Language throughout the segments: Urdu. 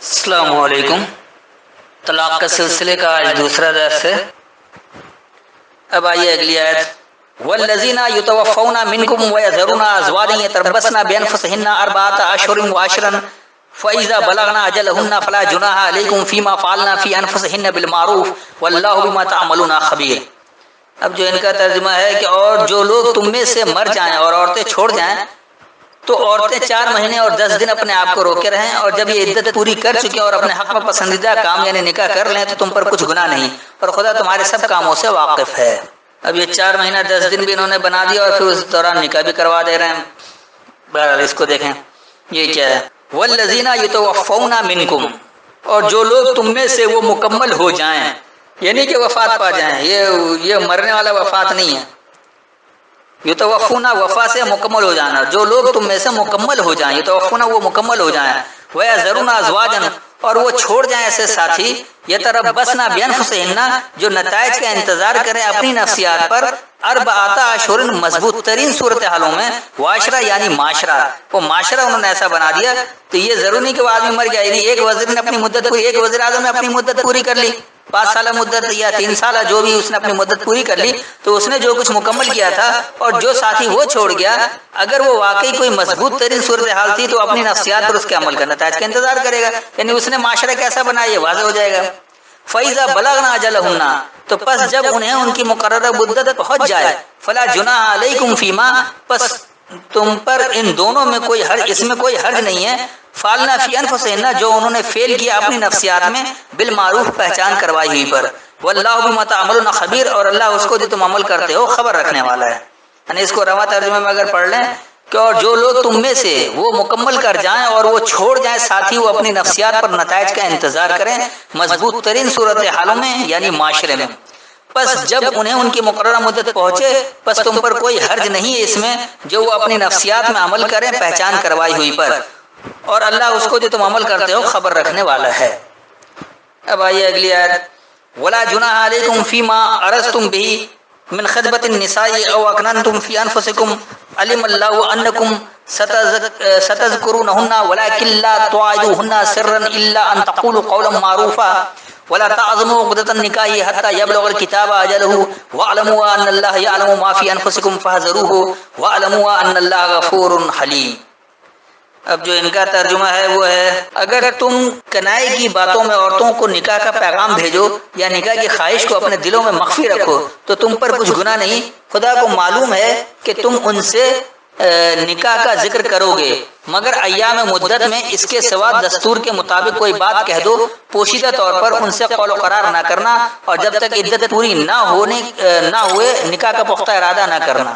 السلام علیکم۔ طلاق کے سلسلے کا آج دوسرا درس ہے۔ اب آئیے اگلی آیت، والذین یتوفون منکم ویذرون ازواجا یتربصن بانفسہن اربعۃ اشہر وعشرا فاذا بلغن اجلہن فلا جناح علیکم فیما فعلن فی انفسہن بالمعروف واللہ بما تعملون خبیر۔ اب جو ان کا ترجمہ ہے کہ اور جو لوگ تم میں سے مر جائیں اور عورتیں چھوڑ جائیں تو عورتیں 4 مہینے اور 10 دن اپنے آپ کو روکے رہیں، اور جب یہ عدت پوری کر چکیں اور اپنے حق میں پسندیدہ کام یعنی نکاح کر لیں تو تم پر کچھ گناہ نہیں، اور خدا تمہارے سب کاموں سے واقف ہے۔ اب یہ 4 مہینہ 10 دن بھی انہوں نے بنا دیا اور پھر اس دوران نکاح بھی کروا دے رہے ہیں۔ بہرحال اس کو دیکھیں یہ کیا ہے، والذین یتوفون منکم، اور جو لوگ تم میں سے وہ مکمل ہو جائیں، یعنی کہ وفات پا جائیں، یہ مرنے والا وفات نہیں ہے۔ یتوفون وفا سے مکمل ہو جانا، جو لوگ تم میں سے مکمل ہو جائیں، یتوفون وہ مکمل ہو جائیں، ویذرون ازواجا اور وہ چھوڑ جائیں ایسے ساتھی، یتربصن بانفسہن جو نتائج کا انتظار کریں اپنی نفسیات پر، اربعۃ اشہر مضبوط ترین صورتحالوں میں، وعشرہ یعنی معاشرہ، وہ معاشرہ انہوں نے ایسا بنا دیا تو یہ ضروری نہیں کہ وہ آدمی مر گیا، یعنی ایک وزیر نے اپنی مدت پوری، ایک وزیر اعظم نے اپنی مدت پوری کر لی، 5 سالہ مدت یا 3 سالہ جو بھی اس نے اپنی مدت پوری کر لی، تو اس نے جو کچھ مکمل کیا تھا، اور جو ساتھی وہ چھوڑ گیا اگر وہ واقعی کوئی مضبوط ترین صورتحال تھی تو اپنی نفسیات پر اس کے عمل کا نتائج کا انتظار کرے گا، یعنی اس نے معاشرہ کیسا بنایا یہ واضح ہو جائے گا۔ فَإِذَا بَلَغْنَ أَجَلَهُنَّ تو پس جب انہیں ان کی مقررہ مدت پہنچ جائے، فَلَا جُنَاحَ عَلَيْكُمْ فِيمَا پس تم پر ان دونوں میں کوئی حرج، اس میں کوئی حرج نہیں ہے، فعلنا فی انفسہن جو انہوں نے فعل کیا اپنی نفسیات میں، بالمعروف پہچان کروائی ہوئی پر، واللہ بما تعملون خبیر اور اللہ اس کو جو تم عمل کرتے ہو خبر رکھنے والا ہے۔ یعنی اس کو رواں ترجمے میں اگر پڑھ لیں کہ اور جو لوگ تم میں سے وہ مکمل کر جائیں اور وہ چھوڑ جائیں ساتھی وہ اپنی نفسیات پر نتائج کا انتظار کریں مضبوط ترین صورتحالوں میں یعنی معاشرے میں، پس جب انہیں ان کی مقررہ مدت پہنچے پس تم پر کوئی حرج نہیں ہے اس میں جو وہ اپنی نفسیات میں عمل کریں پہچان کروائی ہوئی پر، اور اللہ اس کو جو تم عمل کرتے ہو خبر رکھنے والا ہے۔ اب آئیے اگلی آیت، ولا جناح علیکم فیما عرضتم به من خطبۃ النساء او اکننتم فی انفسکم علم اللہ انکم ستذکرونہن ولکن لا تواعدوہن سرا الا ان تقولوا قولا معروفا ولا تعظموا عقدۃ النکاح حتی یبلغ الکتاب اجلہ واعلموا ان اللہ یعلم ما فی انفسکم فاحذروہ واعلموا ان اللہ غفور حلیم۔ اب جو ان کا ترجمہ ہے وہ ہے، اگر تم کنائی کی باتوں میں عورتوں کو نکاح کا پیغام بھیجو یا نکاح کی خواہش کو اپنے دلوں میں مخفی رکھو تو تم پر کچھ گناہ نہیں، خدا کو معلوم ہے کہ تم ان سے نکاح کا ذکر کرو گے، مگر ایام مدت میں اس کے سوا دستور کے مطابق کوئی بات کہہ دو، پوشیدہ طور پر ان سے قول و قرار نہ کرنا، اور جب تک عدت پوری نہ ہوئے نکاح کا پختہ ارادہ نہ کرنا،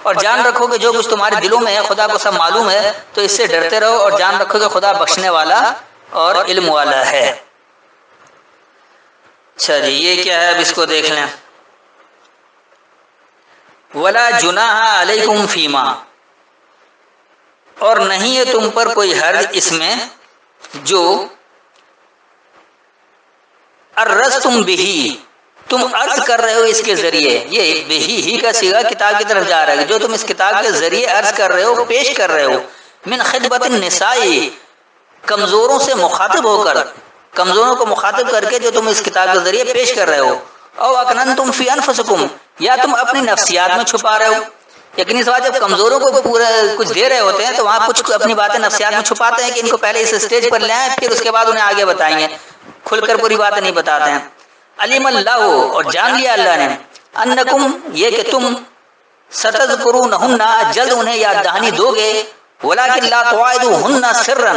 اور جان رکھو کہ جو کچھ تمہارے دلوں میں ہے خدا کو سب معلوم ہے، تو اس سے ڈرتے رہو اور جان رکھو کہ خدا بخشنے والا اور علم والا ہے۔ اچھا جی یہ کیا ہے، اب اس کو دیکھ لیں، ولا جناح علیکم فیما، اور نہیں ہے تم پر کوئی حرج اس میں جو عرضتم بہ تم عرض کر رہے ہو اس کے ذریعے، یہ بہی کا صیغہ کتاب کی طرف جا رہا ہے، جو تم اس کتاب کے ذریعے عرض کر رہے ہو، پیش کر رہے ہو، من خطبۃ النساء کمزوروں سے مخاطب ہو کر، کمزوروں کو مخاطب کر کے جو تم اس کتاب کے ذریعے پیش کر رہے ہو، او اکننتم فی انفسکم یا تم اپنی نفسیات میں چھپا رہے ہو، یقینی سوال جب کمزوروں کو پورا کچھ دے رہے ہوتے ہیں تو وہاں کچھ اپنی باتیں نفسیات میں چھپاتے ہیں کہ ان کو پہلے اس اسٹیج پر لے آئیں پھر اس کے بعد انہیں آگے بتائیں گے، کھل کر پوری باتیں نہیں بتاتے ہیں۔ علم اللہ اور جان لیا اللہ نے، انکم یہ کہ تم، ستذکرونہن جلد انہیں یاد دہانی دو گے، ولکن لا تواعدوہن سرا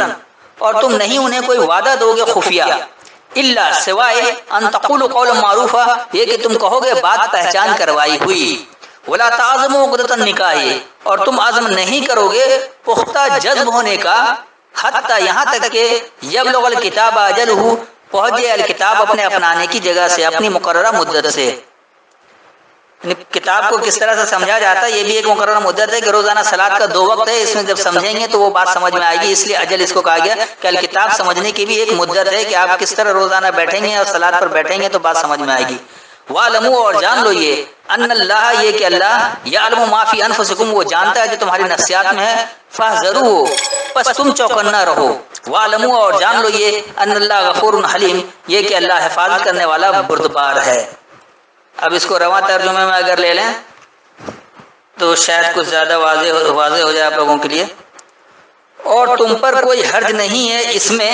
اور تم نہیں انہیں کوئی وعدہ دو گے خفیہ، الا سوائے ان تقولوا قولا معروفا یہ کہ تم کہو گے بات پہچان کروائی ہوئی، ولا تعظموا عقدۃ النکاح اور تم عزم نہیں کرو گے پختہ جذب ہونے کا، حتی یہاں تک کہ یبلغ الکتاب اجلہ پہنچ جائے الکتاب اپنے اپنانے کی جگہ سے، اپنی مقررہ مدت سے۔ کتاب کو کس طرح سے سمجھا جاتا ہے یہ بھی ایک مقررہ مدت ہے کہ روزانہ صلاۃ کا 2 وقت ہے، اس میں جب سمجھیں گے تو وہ بات سمجھ میں آئے گی، اس لیے اجل اس کو کہا گیا کہ الکتاب سمجھنے کی بھی ایک مدت ہے کہ آپ کس طرح روزانہ بیٹھیں گے اور صلاۃ پر بیٹھیں گے تو بات سمجھ میں آئے گی۔ وَاعْلَمُوا اور جان لو یہ، ان اللہ یہ کہ اللہ یعلم ما فی انفسکم وہ جانتا ہے جو تمہاری نفسیات میں ہے، فاحذروہ پس تم چوکنا رہو، وَاعْلَمُوا اور جان لو یہ ان اللہ غفور حلیم یہ کہ اللہ حفاظت کرنے والا بردبار ہے۔ اب اس کو رواں ترجمے میں اگر لے لیں تو شاید کچھ زیادہ واضح ہو جائے آپ لوگوں کے لیے۔ اور تم پر کوئی حرج نہیں ہے اس میں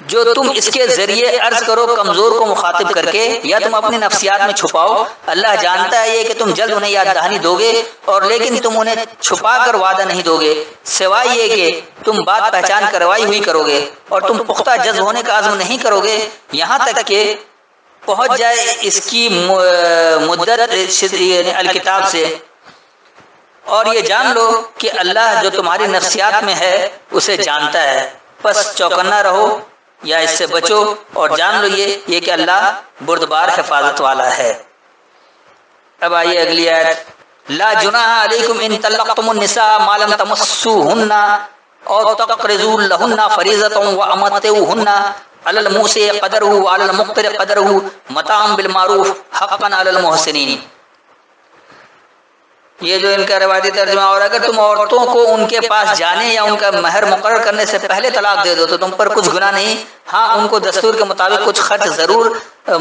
جو تم اس کے ذریعے عرض کرو کمزور کو مخاطب کر کے، یا تم اپنی نفسیات میں چھپاؤ۔ اللہ جانتا ہے یہ کہ تم جلد انہیں یاد دہانی دو گے، اور لیکن تم انہیں چھپا کر وعدہ نہیں دو گے، سوائے یہ کہ تم بات پہچان کروائی ہوئی کرو گے، اور تم پختہ جذب ہونے کا عزم نہیں کرو گے یہاں تک کہ پہنچ جائے اس کی مدت یعنی الکتاب سے۔ اور یہ جان لو کہ اللہ جو تمہاری نفسیات میں ہے اسے جانتا ہے، پس چوکنا رہو یا اس سے بچو، اور جان لو یہ کہ اللہ بردبار حفاظت والا ہے۔ اب آئیے اگلی آیت، لا جناح علیکم ان طلقتم النساء ما لم تمسوهن او تقرضوا لهن فریضة وامتعوهن علی الموسع قدره وعلی المقتر قدره متاعا بالمعروف حقا علی المحسنین۔ یہ جو ان کا روایتی ترجمہ، اور اگر تم عورتوں کو ان کے پاس جانے یا ان کا مہر مقرر کرنے سے پہلے طلاق دے دو تو تم پر کچھ گناہ نہیں، ہاں ان کو دستور کے مطابق کچھ خرچ ضرور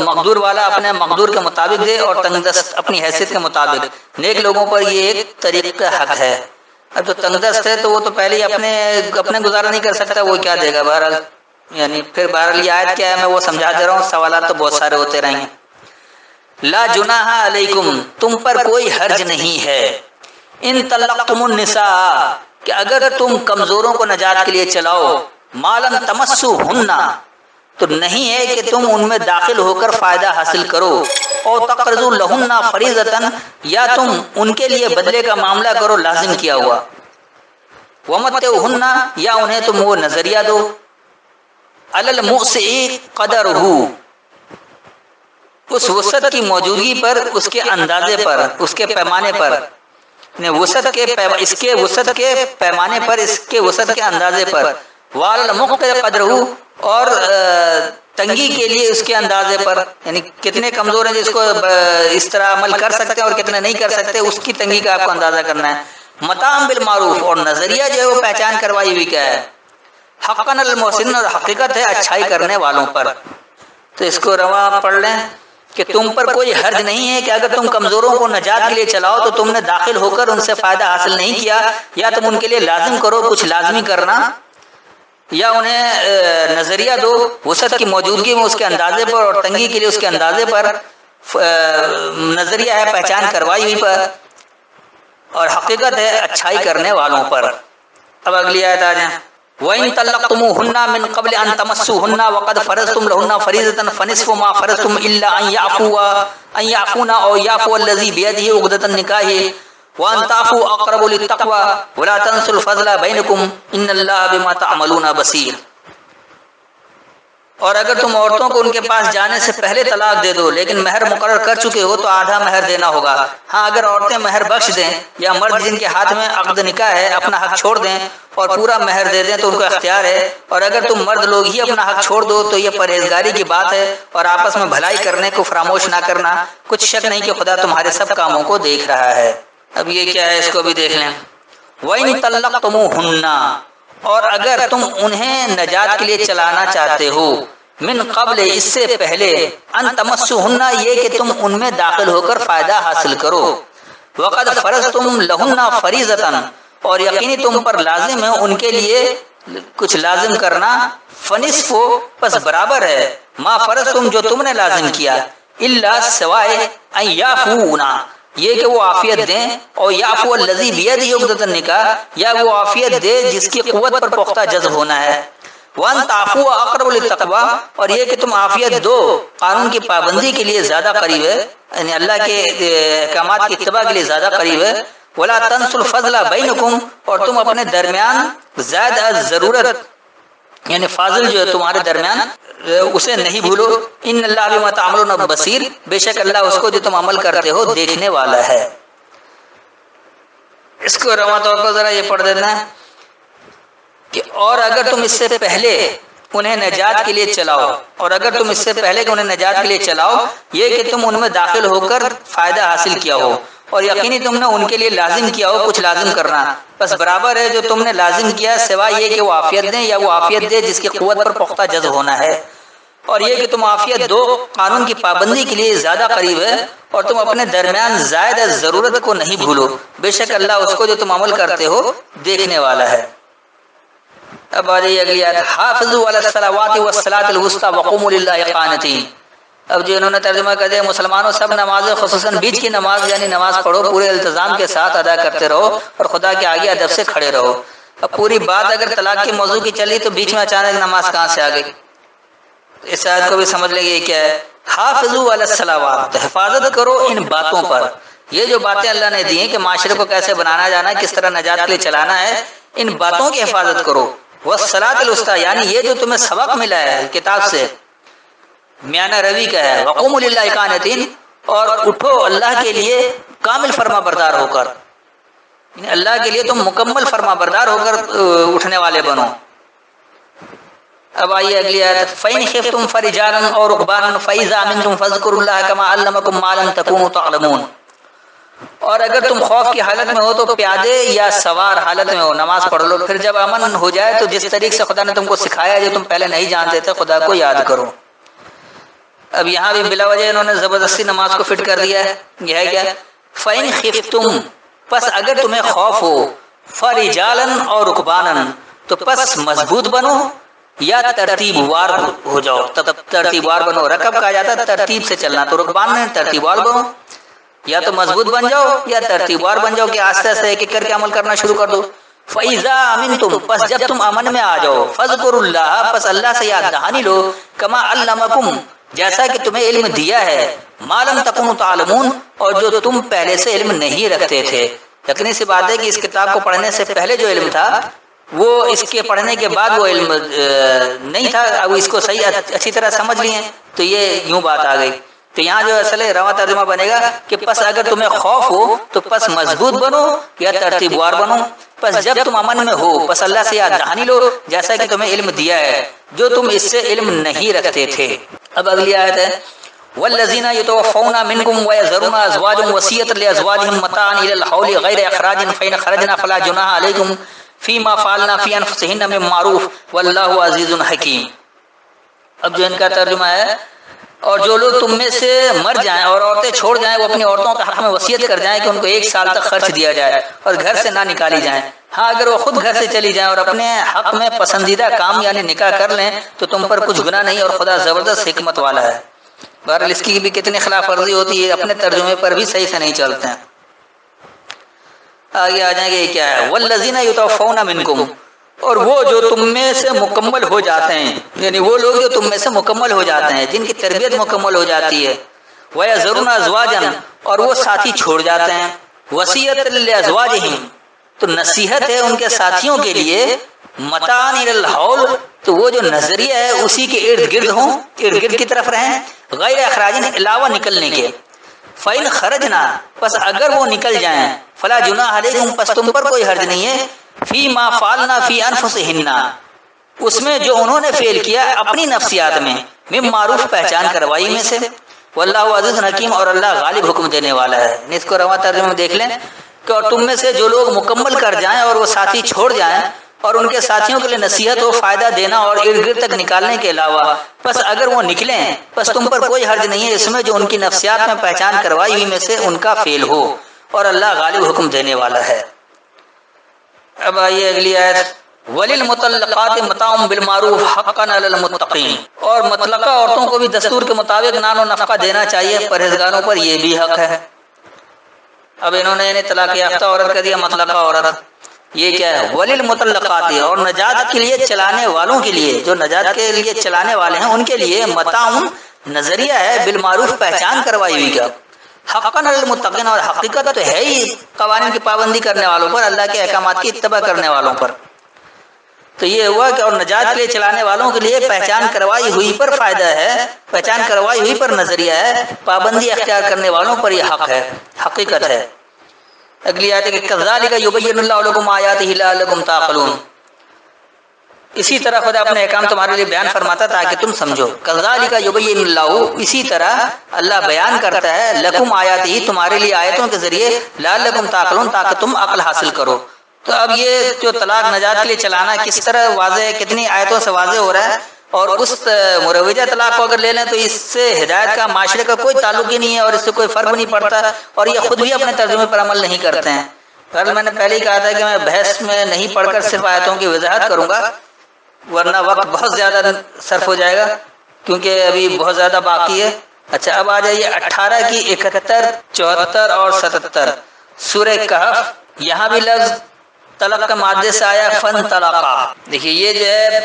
مقدور والا اپنے مقدور کے مطابق دے، اور تنگ دست اپنی حیثیت کے مطابق۔ نیک لوگوں پر یہ ایک طریق کا حق ہے۔ اب جو تنگ دست ہے تو وہ تو پہلے ہی اپنے گزارا نہیں کر سکتا، وہ کیا دے گا؟ بہرحال یعنی پھر بہرحال یہ آیت کیا ہے میں وہ سمجھا دے رہا ہوں، سوالات تو بہت سارے ہوتے رہیں گے۔ لا جناح علیکم تم پر کوئی حرج نہیں ہے، ان طلقتم النساء کہ اگر تم کمزوروں کو نجات کے لیے چلاؤ، ما لم تمسوهن تو نہیں ہے کہ تم ان میں داخل ہو کر فائدہ حاصل کرو، اور تقرضوا لهن فریضة یا تم ان کے لیے بدلے کا معاملہ کرو لازم کیا ہوا، ومتعوهن یا انہیں تم وہ نظریہ دو، علی الموسع قدرہ اس وسعت کی موجودگی پر، اس کے اندازے پر، اس کے پیمانے پر، اس کے وسعت کے پیمانے پر، اس کے وسعت کے اندازے پر، وعلی المقتر قدرہ اور تنگی کے لیے اس کے اندازے پر، یعنی کتنے کمزور ہیں جس کو اس طرح عمل کر سکتے ہیں اور کتنے نہیں کر سکتے، اس کی تنگی کا آپ کو اندازہ کرنا ہے۔ متاعا بالمعروف اور نظریہ جو ہے وہ پہچان کروائی ہوئی کیا ہے؟ حقا علی المحسنین اور حقیقت ہے اچھائی کرنے والوں پر۔ تو اس کو رواں پڑھ لیں کہ تم پر کوئی حرج نہیں ہے کہ اگر تم کمزوروں کو نجات کے لیے چلاؤ تو تم نے داخل ہو کر ان سے فائدہ حاصل نہیں کیا، یا تم ان کے لیے لازم کرو کچھ لازمی کرنا، یا انہیں نظریہ دو وسعت کی موجودگی میں اس کے اندازے پر، اور تنگی کے لیے اس کے اندازے پر، نظریہ ہے پہچان کروائی ہوئی پر، اور حقیقت ہے اچھائی کرنے والوں پر۔ اب اگلی آیت آ جائیں، وَإِن طَلَّقْتُمُوهُنَّ مِن قَبْلِ أَن تَمَسُّوهُنَّ وَقَدْ فَرَضْتُمْ لَهُنَّ فَرِيضَةً فَنِصْفُ مَا فَرَضْتُمْ إِلَّا أَن يَعْفُونَ أَوْ يَعْفُوَ الَّذِي بِيَدِهِ عُقْدَةُ النِّكَاحِ وَأَن تَعْفُوا أَقْرَبُ لِلتَّقْوَىٰ وَلَا تَنسُوا الْفَضْلَ بَيْنَكُمْ إِنَّ اللَّهَ بِمَا تَعْمَلُونَ بَصِيرٌ۔ اور اگر تم عورتوں کو ان کے پاس جانے سے پہلے طلاق دے دو لیکن مہر مقرر کر چکے ہو تو آدھا مہر دینا ہوگا، ہاں اگر عورتیں مہر بخش دیں یا مرد جن کے ہاتھ میں عقد نکاح ہے اپنا حق چھوڑ دیں اور پورا مہر دے دیں تو ان کو اختیار ہے، اور اگر تم مرد لوگ ہی اپنا حق چھوڑ دو تو یہ پرہیزگاری کی بات ہے، اور آپس میں بھلائی کرنے کو فراموش نہ کرنا، کچھ شک نہیں کہ خدا تمہارے سب کاموں کو دیکھ رہا ہے۔ اب یہ کیا ہے اس کو بھی دیکھ لیں، وَإِن طَلَّقْتُمُوهُنَّ اور اگر تم انہیں نجات کے لیے چلانا چاہتے ہو، من قبل اس سے پہلے، ان تمسوهن یہ کہ تم ان میں داخل ہو کر فائدہ حاصل کرو، وقد فرضتم لہن فریضۃ اور یقینی تم پر لازم ہے ان کے لیے کچھ لازم کرنا، فنصف پس برابر ہے، ما فرضتم جو تم نے لازم کیا، الا سوائے ان یعفونا یہ کہ وہ عافیت دیں، اور یعفو الذی بیدہ عقدۃ النکاح یا وہ عافیت دے جس کی قوت پر پختہ جذب ہونا ہے، وان تعفوا اقرب للتقویٰ اور یہ کہ تم عافیت دو قانون کی پابندی کے لیے زیادہ قریب ہے، یعنی اللہ کے احکامات کی اتباع کے لیے زیادہ قریب ہے، ولا تنسوا الفضل بینکم اور تم اپنے درمیان زائد از ضرورت یعنی فاضل جو ہے تمہارے درمیان اسے نہیں بھولو، ان اللہ بما تعملون بصیر بے شک اللہ اس کو جو تم عمل کرتے ہو دیکھنے والا ہے۔ اس کو رواں طور پر ذرا یہ پڑھ دینا ہے کہ اور اگر تم اس سے پہلے انہیں نجات کے لیے چلاؤ، اور اگر تم اس سے پہلے کہ انہیں نجات کے لیے چلاؤ یہ کہ تم ان میں داخل ہو کر فائدہ حاصل کیا ہو، اور یقینی تم نے ان کے لیے لازم کیا ہو کچھ لازم کرنا، بس برابر ہے جو تم نے لازم کیا، سوائے یہ کہ وہ عافیت دیں یا وہ عافیت دے جس کی قوت پر پختہ جذب ہونا ہے، اور یہ کہ تم عافیت دو قانون کی پابندی کے لیے زیادہ قریب ہے، اور تم اپنے درمیان زائد ضرورت کو نہیں بھولو، بے شک اللہ اس کو جو تم عمل کرتے ہو دیکھنے والا ہے۔ اب آ جائیے اگلی آیت، حافظوا علی الصلوات والصلاۃ الوسطی وقوموا للہ قانتین۔ اب جو انہوں نے ترجمہ کر دیا، مسلمانوں سب نمازیں خصوصاً بیچ کی نماز یعنی نماز پڑھو، پورے التزام کے ساتھ ادا کرتے رہو اور خدا کے آگے ادب سے کھڑے رہو۔ اب پوری بات اگر طلاق کے موضوع کی چلی تو بیچ میں اچانک نماز کہاں سے آ گئی؟ اس آیت کو بھی سمجھ لیں گے کیا ہے، حافظوا علی الصلوات، حفاظت کرو ان باتوں پر۔ یہ جو باتیں اللہ نے دی ہیں کہ معاشرے کو کیسے بنانا جانا ہے، کس طرح نجات کے لیے چلانا ہے، ان باتوں کی حفاظت کرو۔ والصلاۃ الوسطی، یعنی یہ جو تمہیں سبق ملا ہے کتاب سے، میانہ روی کا ہے، وقوموا للہ قانتین، اور اٹھو اللہ کے لیے کامل فرما بردار ہو کر، یعنی اللہ کے لیے تم مکمل فرما بردار ہو کر اٹھنے والے بنو۔ اب آئیے اگلی آیت، فَإِنْ خِفْتُمْ فَرِجَالًا أَوْ رُكْبَانًا فَإِذَا أَمِنْتُمْ فَاذْكُرُوا اللَّهَ كَمَا عَلَّمَكُم مَّا لَمْ تَكُونُوا تَعْلَمُونَ۔ اور اگر تم خوف کی حالت میں ہو تو پیادے یا سوار حالت میں ہو نماز پڑھ لو، پھر جب امن ہو جائے تو جس طریقے سے خدا نے تم کو سکھایا جو تم پہلے نہیں جانتے تھے خدا کو یاد کرو۔ اب یہاں بھی بلا وجہ انہوں نے زبردستی نماز کو فٹ کر دیا ہے، یہ ہے کیا، فَإِنْ خِفْتُمْ، پس اگر تمہیں خوف ہو، فَرِجَالًا اور رُكْبَانًا، تو پس مضبوط بنو یا ترتیب وار ہو جاؤ، ترتیب وار بنو، رکب کہا جاتا ہے ترتیب سے چلنا، تو رکبان میں ترتیب وار بنو، یا تو مضبوط بن جاؤ یا ترتیب وار بن جاؤ کہ آہستہ آہستہ ایک ایک کر کے عمل کرنا شروع کر دو۔ فَإِذَا أَمِنْتُمْ، پس جب تم امن میں آ جاؤ، فَاذْكُرُوا اللَّهَ، پس اللہ سے یاد دہانی لو، کما علمکم، جیسا کہ تمہیں علم دیا ہے، ما لم تکونوا تعلمون، اور جو تم پہلے سے علم نہیں رکھتے تھے۔ یقینی سی بات ہے کہ اس کتاب کو پڑھنے سے پہلے جو علم تھا وہ اس کے پڑھنے کے بعد وہ علم نہیں تھا، اب اس کو صحیح اچھی طرح سمجھ لیے تو یہ یوں بات آ گئی۔ تو یہاں جو اصل رواں ترجمہ بنے گا کہ پس اگر تمہیں خوف ہو تو پس مضبوط بنو یا ترتیب وار بنو، پس جب تم امن میں ہو پس اللہ سے یاد دہانی لو جیسا کہ تمہیں علم دیا ہے جو تم اس سے علم نہیں رکھتے تھے۔ اب اگلی آیت ہے، والذین یتوفون منکم ویذرون ازواجا وصیۃ لازواجہم متاعا الی الحول غیر اخراج فإن خرجنا فلا جناح علیکم فیما فعلنا فی انفسہن من معروف واللہ عزیز حکیم۔ اب جو ان کا ترجمہ ہے، اور جو لوگ تم میں سے مر جائیں اور عورتیں چھوڑ جائیں وہ اپنی عورتوں کے حق میں وصیت کر جائیں کہ ان کو 1 سال تک خرچ دیا جائے اور گھر سے نہ نکالی جائیں، ہاں اگر وہ خود گھر سے چلی جائیں اور اپنے حق میں پسندیدہ کام یعنی نکاح کر لیں تو تم پر کچھ گناہ نہیں، اور خدا زبردست حکمت والا ہے۔ بہرحال اس کی بھی کتنی خلاف ورزی ہوتی ہے، اپنے ترجمے پر بھی صحیح سے نہیں چلتے ہیں۔ آگے آ جائیں گے، یہ کیا ہے، والذین یتوفون منکم، اور وہ جو تم میں سے مکمل ہو جاتے ہیں، یعنی وہ لوگ جو تم میں سے مکمل ہو جاتے ہیں جن کی تربیت مکمل ہو جاتی ہے، وَيَذَرُونَ أَزْوَاجًا، اور وہ ساتھی چھوڑ جاتے ہیں، وَصِيَّةً لِأَزْوَاجِهِمْ، تو نصیحت ہے ان کے ساتھیوں کے لیے، متاعًا إِلَى الْحَوْلِ، تو وہ جو نظریہ ہے اسی کے ارد گرد ہوں، ارد گرد کی طرف رہیں، غیر اخراج، علاوہ نکلنے کے، فَإِنْ خَرَجْنَا، پس اگر وہ نکل جائیں، فَلَا جُنَاحَ عَلَيْكُمْ، پس تم پر کوئی حرج نہیں ہے، فی ما فعلنا فی انفسہن، اس میں جو انہوں نے فعل کیا اپنی نفسیات میں، من معروف، پہچان کروائی میں سے، واللہ عزیز حکیم، اور اللہ غالب حکم دینے والا ہے۔ اس کو رواں ترجمے میں دیکھ لیں کہ اور تم میں سے جو لوگ مکمل کر جائیں اور وہ ساتھی چھوڑ جائیں اور ان کے ساتھیوں کے لیے نصیحت ہو، فائدہ دینا اور ارد گرد تک نکالنے کے علاوہ، پس اگر وہ نکلیں پس تم پر کوئی حرج نہیں ہے اس میں جو ان کی نفسیات میں پہچان کروائی ہوئی میں سے ان کا فعل ہو، اور اللہ غالب حکم دینے والا ہے۔ اب آئیے اگلی آیت، وَلِلْمُطَلَّقَاتِ مَتَاعٌ بِالْمَعْرُوفِ حَقًّا عَلَى الْمُتَّقِينَ، اور مطلقہ عورتوں کو بھی دستور کے مطابق نان و نفقہ دینا چاہیے، پرہیزگاروں پر یہ بھی حق ہے۔ اب انہوں نے انہیں طلاق یافتہ عورت کر دیا مطلقہ عورت، یہ کیا ہے، وَلِلْمُطَلَّقَاتِ، اور نجات کے لیے چلانے والوں کے لیے، جو نجات کے لیے چلانے والے ہیں ان کے لیے، متاع نظریہ ہے، بالمعروف، پہچان کروائی ہوئی کا، حقاً علی المتقین، اور حقیقت تو ہے ہی قوانین کی پابندی کرنے والوں پر، اللہ کے احکامات کی اتباع کرنے والوں پر۔ تو یہ ہوا کہ اور نجات کے لیے چلانے والوں کے لیے پہچان کروائی ہوئی پر فائدہ ہے، پہچان کروائی ہوئی پر نظریہ ہے، پابندی اختیار کرنے والوں پر یہ حق ہے، حقیقت ہے۔ اگلی آیت ہے کہ کذالک یبین اللہ لکم آیاتہ لعلکم تعقلون، اسی طرح خدا اپنے احکام تمہارے لیے بیان فرماتا تاکہ تم سمجھو۔ کذالک یبین اللہ، اسی طرح اللہ بیان کرتا ہے، لکم آیاتہ، تمہارے لیے آیتوں کے ذریعے، لعلکم تعقلون، تاکہ تم عقل حاصل کرو۔ تو اب یہ جو طلاق نجات کے لیے چلانا کس طرح واضح ہے، کتنی آیتوں سے واضح ہو رہا ہے. اور اس مروجہ طلاق کو اگر لے لیں تو اس سے ہدایت کا معاشرے کا کوئی تعلق ہی نہیں ہے اور اس سے کوئی فرق نہیں پڑتا، اور یہ خود بھی اپنے ترجمے پر عمل نہیں کرتے ہیں. کل میں نے پہلے ہی کہا تھا کہ میں بحث میں نہیں پڑھ کر صرف آیتوں کی وضاحت کروں گا، ورنہ وقت بہت زیادہ صرف ہو جائے گا کیونکہ ابھی بہت زیادہ باقی ہے. اچھا اب آ جائیے 18 کی 71، 74 اور 77 سورہ کہف. یہاں بھی لفظ طلق کا مادے سے آیا فن طلقا. دیکھیے یہ جو ہے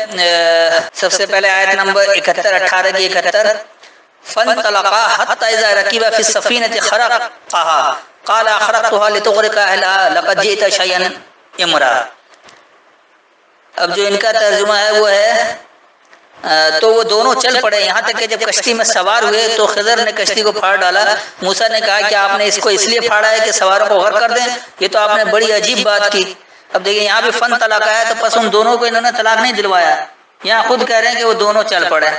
سب سے پہلے آیت نمبر 71، 18 کی 71، فن طلقا حتی اذا رکبا فی السفینۃ خرقها قال اخرقتها لتغرق اهلها لقد جئت شیئا امرا. اب جو ان کا ترجمہ ہے وہ ہے تو وہ دونوں چل پڑے یہاں تک کہ جب کشتی میں سوار ہوئے تو خضر نے کشتی کو پھاڑ ڈالا. موسیٰ نے کہا کہ آپ نے اس کو اس لیے پھاڑا ہے کہ سواروں کو غرق کر دیں، یہ تو آپ نے بڑی عجیب بات کی. اب دیکھیں یہاں بھی فن طلاق ہے تو پس ان دونوں کو انہوں نے طلاق نہیں دلوایا، یہاں خود کہہ رہے ہیں کہ وہ دونوں چل پڑے.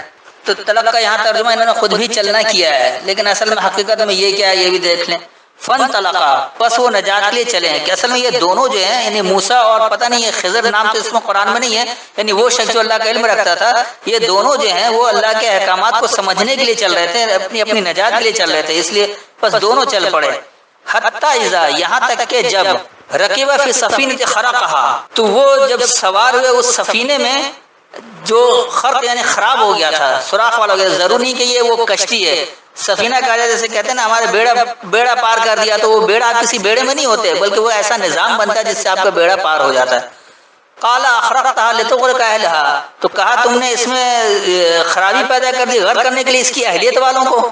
تو طلاق کا یہاں ترجمہ انہوں نے خود بھی چلنا کیا ہے، لیکن اصل میں حقیقت میں یہ کیا ہے یہ بھی دیکھ لیں. فن طلقا پس وہ نجات کے لیے چلے ہیں، کہ اصل میں یہ دونوں جو ہیں یعنی موسیٰ اور پتہ نہیں یہ خضر نام تو اس میں قرآن میں نہیں ہے، یعنی وہ شخص جو اللہ کا علم رکھتا تھا، یہ دونوں جو ہیں وہ اللہ کے احکامات کو سمجھنے کے لیے چل رہے تھے، اپنی نجات کے لیے چل رہے تھے، اس لیے بس دونوں چل پڑے. حتی اذا یہاں تک کہ جب رکبا فی السفینۃ خرقها تو وہ جب سوار ہوئے اس سفینے میں جو خرق یعنی خراب ہو گیا تھا، سوراخ والا ہو گیا. ضروری نہیں کہ یہ وہ کشتی ہے، سفینہ کہا جائے جیسے کہتے ہیں نا ہمارے بیڑا پار کر دیا، تو وہ بیڑا آپ کسی بیڑے میں نہیں ہوتے بلکہ وہ ایسا نظام بنتا ہے جس سے آپ کا بیڑا پار ہو جاتا ہے. قال اخرقتها لتغرق اهلها تو کہا تم نے اس میں خرابی پیدا کر دی غرق کرنے کے لیے اس کی اہلیت والوں کو،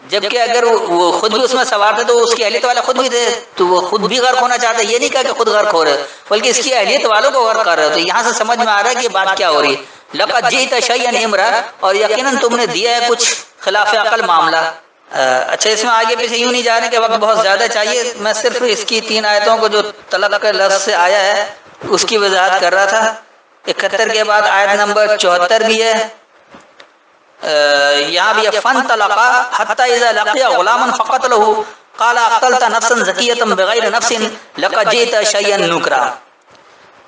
جبکہ اگر وہ خود بھی اس میں سوار تھے تو اس کی اہلیت والے خود بھی تھے تو وہ خود بھی غرق ہونا چاہتے. یہ نہیں کہا کہ خود غرق ہو رہے بلکہ اس کی اہلیت والوں کو غرق کر رہے. تو یہاں سے سمجھ میں آ رہا ہے کہ بات کیا ہو رہی ہے. لقد جئت شیئا امرا اور یقیناً تم نے دیا ہے کچھ خلاف عقل معاملہ. اچھا اس میں آگے پیچھے یوں نہیں جا رہے کہ وقت بہت زیادہ چاہیے، میں صرف اس کی 3 آیتوں کو جو طلق کے لفظ سے آیا ہے اس کی وضاحت کر رہا تھا. 71 کے بعد آیت نمبر 74 بھی ہے، یہاں بھی فن طلقا حتی اذا لقی غلاما فقتله قال اقتلت نفسا زکیۃ بغیر نفس لقد جئت شیئا نکرا.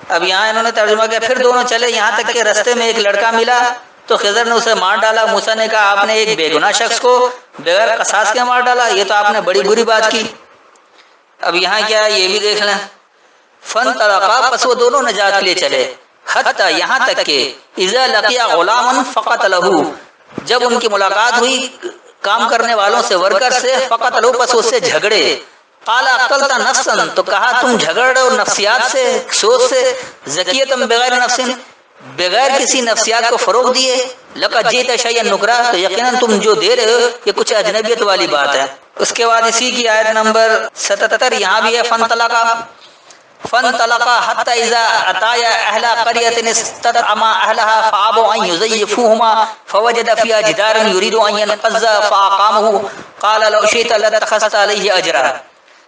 اب یہاں انہوں نے ترجمہ کیا پھر دونوں چلے یہاں تک کہ رستے میں ایک لڑکا ملا تو خضر نے اسے مار ڈالا. موسیٰ نے کہا آپ نے ایک بے گناہ شخص کو بغیر قصاص کے مار ڈالا، یہ تو آپ نے بڑی بری بات کی. اب یہاں کیا ہے یہ بھی دیکھ لیں. فن طلقا پس وہ دونوں نجات کے لیے چلے، حتی یہاں تک کہ اذا لقی غلاما فقتله جب ان کی ملاقات ہوئی کام کرنے والوں سے ورکر سے، فقتله پس اس سے جھگڑے. قال اقتلت نفسا تو کہا تم جھگڑ رہے ہو نفسیات سے، سوچ سے، زکیۃ بغیر نفس بغیر کسی نفسیات کو فروغ دیے. لقد جئت شیئا نکرا تو یقیناً تم جو دے رہے ہو یہ کچھ اجنبیت والی بات ہے. اس کے بعد اسی کی آیت نمبر 77 یہاں بھی ہے فن طلقا حتی اذا اتایا اہل قریۃ استطعما اہلها فابوا ان یضیفوهما فوجد فیہا جدارا یرید ان ینقض فاقامه قال لو شئت لاتخذت علیہ اجرا.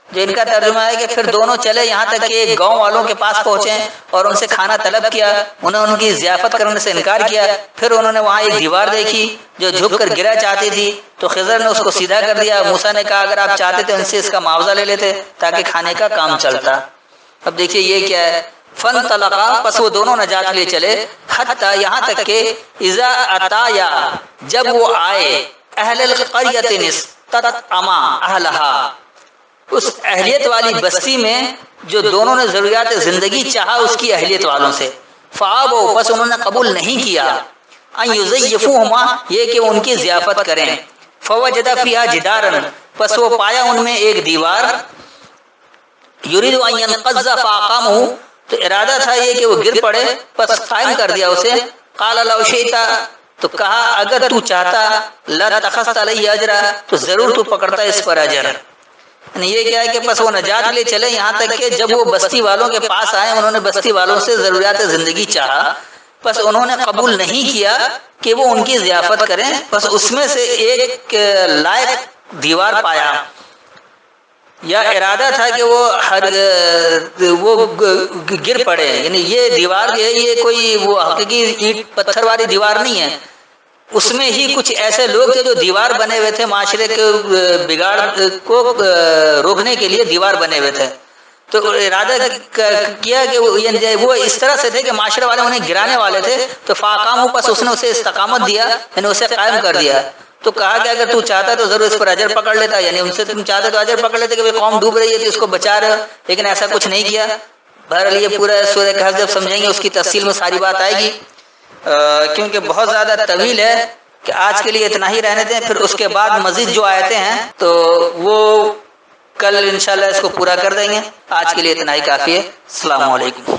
جو ان کا ترجمہ ہے کہ پھر دونوں چلے یہاں تک کہ ایک گاؤں والوں کے پاس پہنچے اور ان سے کھانا طلب کیا، انہوں نے ان کی ضیافت کرنے سے انکار کیا. پھر انہوں نے وہاں ایک دیوار دیکھی جو جھک کر گرا چاہتی تھی تو خضر نے اس کو سیدھا کر دیا. موسیٰ نے کہا اگر آپ چاہتے تو ان سے اس کا معاوضہ لے لیتے تاکہ کھانے کا کام چلتا. اب دیکھیے یہ کیا ہے، فن طلقا پس وہ دونوں نجات کے لیے چلے، حتی یہاں تک کہ اذا اتایا جب وہ آئے اہل القریۃ استطعما اہلها اس اہلیت والی بستی میں جو دونوں نے ضروریات زندگی چاہا اس کی اہلیت والوں سے. فابوا پس انہوں نے قبول نہیں کیا، ان یضیفوهما یہ کہ ان کی ضیافت کریں. فوجد فیہا جدارا پس وہ پایا ان میں ایک دیوار، یرید ان ینقض فاقامه تو ارادہ تھا یہ کہ وہ گر پڑے پس قائم کر دیا اسے. قال لو شئت تو کہا اگر تو چاہتا لاتخذت علیہ اجرا تو ضرور تو پکڑتا اس پر اجر. یعنی یہ کیا ہے کہ پس وہ نجات لے چلے یہاں تک کہ جب وہ بستی والوں کے پاس آئے انہوں نے بستی والوں سے ضروریات زندگی چاہا، پس انہوں نے قبول نہیں کیا کہ وہ ان کی ضیافت کریں، پس اس میں سے ایک لائق دیوار پایا یا ارادہ تھا کہ وہ گر پڑے. یعنی یہ دیوار جو ہے یہ کوئی وہ حقیقی اینٹ پتھر والی دیوار نہیں ہے، اس میں ہی کچھ ایسے لوگ تھے جو دیوار بنے ہوئے تھے، معاشرے کے بگاڑ کو روکنے کے لیے دیوار بنے ہوئے تھے. تو ارادہ کیا کہ وہ اس طرح سے تھے کہ معاشرے والے انہیں گرانے والے تھے، تو فاقاموا پس اس نے اسے استقامت دیا، یعنی اسے قائم کر دیا. تو کہا کہ اگر تو چاہتا تو ضرور اس پر اجر پکڑ لیتا، یعنی ان سے تم چاہتے تو اجر پکڑ لیتے کہ قوم ڈوب رہی ہے تو اس کو بچا رہے ہو، لیکن ایسا کچھ نہیں کیا. بہرحال یہ پورا سورہ کہف جب سمجھیں گے اس کی تفصیل میں ساری بات آئے گی، کیونکہ بہت زیادہ طویل ہے. کہ آج کے لیے اتنا ہی رہنے دیں، پھر اس کے بعد مزید جو آیتیں ہیں تو وہ کل انشاءاللہ اس کو پورا کر دیں گے. آج کے لیے اتنا ہی کافی ہے. السلام علیکم.